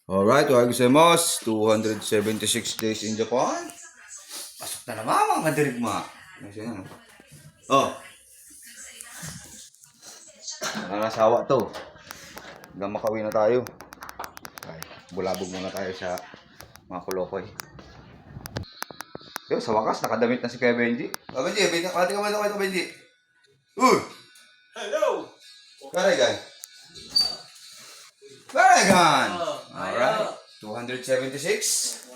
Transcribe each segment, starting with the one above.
Alright, ohayo gozaimasu. 276 days in Japan. Pasok na naman mga dirigma. Oh. Nangasawa to. Hanggang makauwi na tayo. Ay, bulabog muna tayo sa mga kulokoy. Yo, sa wakas, nakadamit na si Kuya Benji. Benji, pati ka muna ito, Benji. Hello! Karagan. Alright. 276.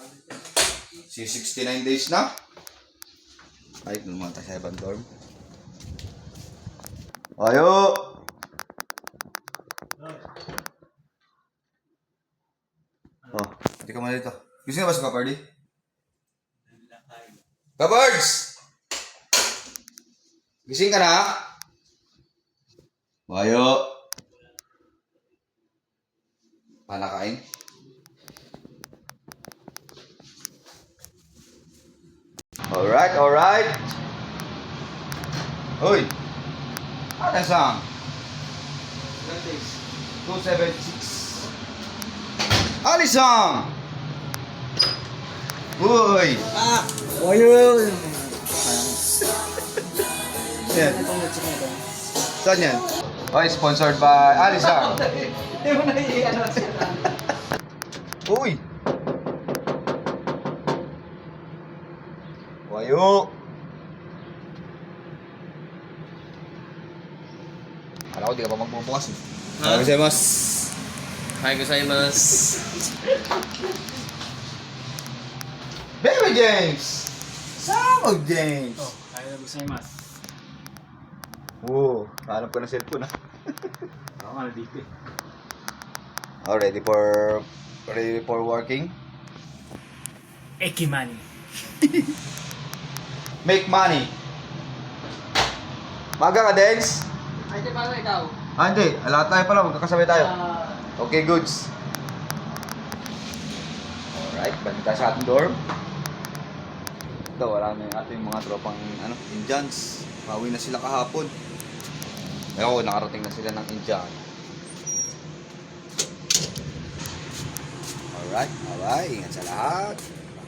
69 days na. Ay, naman tayo sa ibang dorm. Ayo! Oh, hindi ka muna dito. Gusto nga ba sa Papardi? Papards! Gising ka na? Ayo! Panakain? Alright, alright. Uy! Ano sang? 276. Alisang! Uy! Oyo! Yan. Saan yan? Oy, sponsored by Alisang. Hindi mo na i-ano sila. Uy! Wayo! Kala ko di ka pa magbubukas eh. Ha? Gozaimasu. Hi, gozaimasu. Baby James! Samog James! Oh, hi, gozaimasu. Oo, hanap ko ng cellphone ah. Ako nga dito eh. Oh, ready for working? Ekimani. Make money. Maga ka, Dens? Ay, di ba ikaw? Hindi. Lahat tayo pala. Magkakasabay tayo. Okay, goods. Alright, balik tayo sa ating dorm. Ito, wala na yung ating mga tropang Indians. Pauwi na sila kahapon. Ayoko, nakarating na sila ng Indian. Alright, alright. Ingat sa lahat.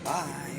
Bye-bye.